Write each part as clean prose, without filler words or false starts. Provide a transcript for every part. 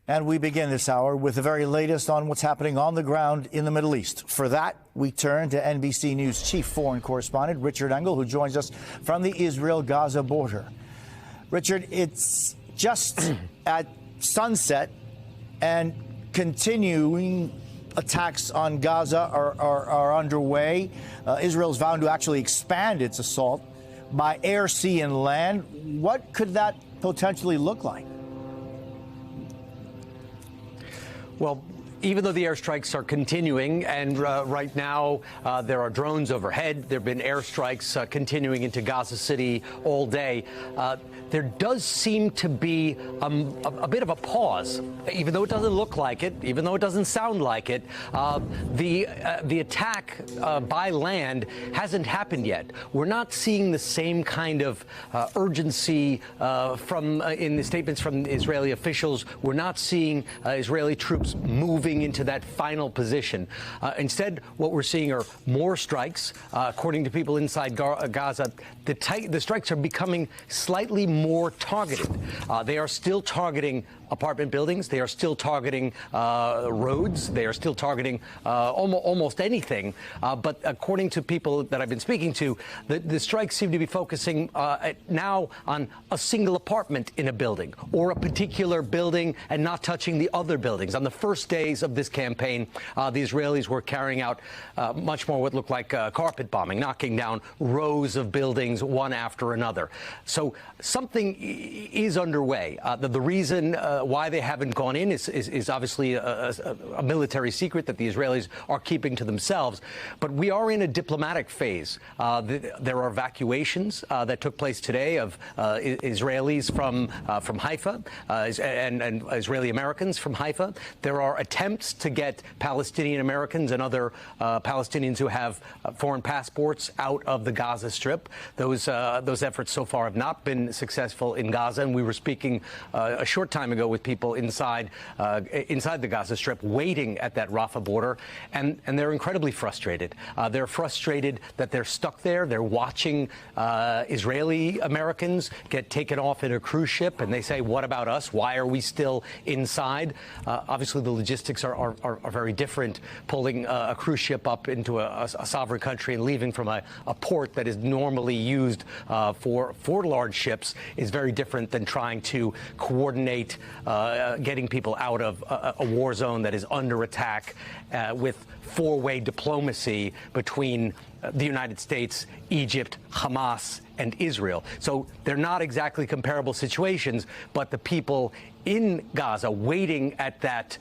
And we begin this hour with the very latest on what's happening on the ground in the Middle East. For that, we turn to NBC News chief foreign correspondent Richard Engel, who joins us from the Israel-Gaza border. Richard, it's just at sunset, and continuing attacks on Gaza are underway. Israel's vowed to actually expand its assault by air, sea, and land. What could that potentially look like? Well, even though the airstrikes are continuing, and right now there are drones overhead, there have been airstrikes continuing into Gaza City all day, there does seem to be a bit of a pause, even though it doesn't look like it, even though it doesn't sound like it. The attack by land hasn't happened yet. We're not seeing the same kind of urgency in the statements from Israeli officials. We're not seeing Israeli troops moving into that final position. Instead, what we're seeing are more strikes. According to people inside Gaza, the strikes are becoming slightly more targeted. They are still targeting apartment buildings. They are still targeting roads. They are still targeting almost anything. But according to people that I've been speaking to, the strikes seem to be focusing now on a single apartment in a building or a particular building and not touching the other buildings. On the first days of this campaign, the Israelis were carrying out much more what looked like carpet bombing, knocking down rows of buildings one after another. So something is underway. The reason why they haven't gone in is obviously a military secret that the Israelis are keeping to themselves. But we are in a diplomatic phase. There are evacuations that took place today of Israelis from Haifa and Israeli Americans from Haifa. There are attempts to get Palestinian Americans and other Palestinians who have foreign passports out of the Gaza Strip. Those efforts so far have not been successful in Gaza, and we were speaking a short time ago with people inside the Gaza Strip waiting at that Rafah border, and they're incredibly frustrated. They're frustrated that they're stuck there. They're watching Israeli Americans get taken off in a cruise ship, and they say, what about us? Why are we still inside? Obviously, the logistics are very different. Pulling a cruise ship up into a sovereign country and leaving from a port that is normally used for large ships is very different than trying to coordinate getting people out of a war zone that is under attack with four-way diplomacy between the United States, Egypt, Hamas, and Israel. So they're not exactly comparable situations, but the people in Gaza waiting at that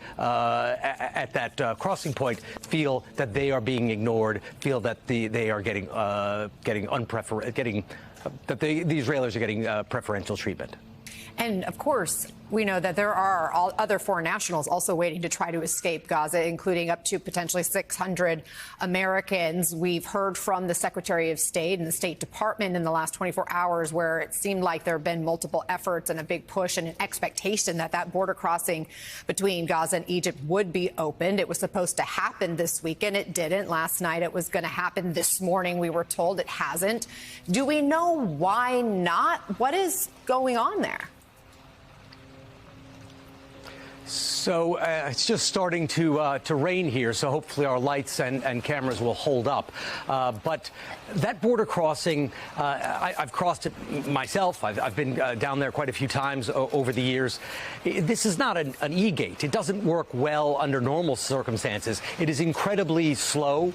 crossing point feel that they are being ignored, feel that they are getting the Israelis are getting preferential treatment. And of course, we know that there are other foreign nationals also waiting to try to escape Gaza, including up to potentially 600 Americans. We've heard from the Secretary of State and the State Department in the last 24 hours where it seemed like there have been multiple efforts and a big push and an expectation that that border crossing between Gaza and Egypt would be opened. It was supposed to happen this weekend. It didn't. Last night it was going to happen this morning. We were told it hasn't. Do we know why not? What is going on there? So it's just starting to rain here, so hopefully our lights and cameras will hold up. But that border crossing, I've crossed it myself. I've been down there quite a few times over the years. This is not an e-gate. It doesn't work well under normal circumstances. It is incredibly slow.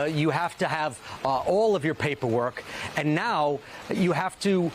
You have to have all of your paperwork, and now you have to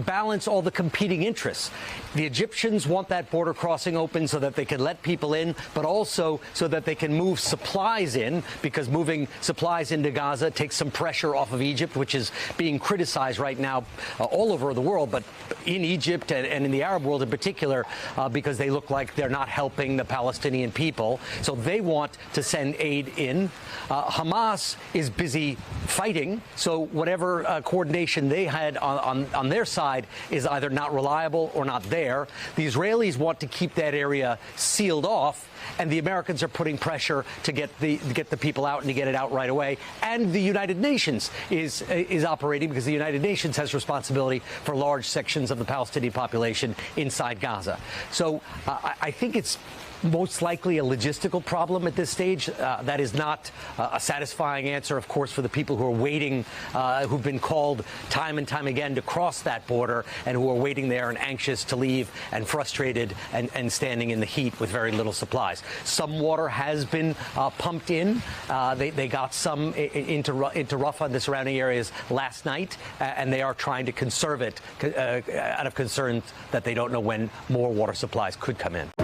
balance all the competing interests. The Egyptians want that border crossing open so that they can let people in, but also so that they can move supplies in, because moving supplies into Gaza takes some pressure off of Egypt, which is being criticized right now all over the world, but in Egypt and in the Arab world in particular, because they look like they're not helping the Palestinian people. So they want to send aid in. Hamas is busy fighting, so whatever coordination they had on their side is either not reliable or not there. The Israelis want to keep that that area sealed off, and the Americans are putting pressure to get the people out and to get it out right away. And the United Nations is operating, because the United Nations has responsibility for large sections of the Palestinian population inside Gaza. So I think it's most likely a logistical problem at this stage. That is not a satisfying answer, of course, for the people who are waiting, who've been called time and time again to cross that border, and who are waiting there and anxious to leave and frustrated and standing in the heat with very little supplies. Some water has been pumped in. They got some into Rafah and the surrounding areas last night, and they are trying to conserve it out of concern that they don't know when more water supplies could come in.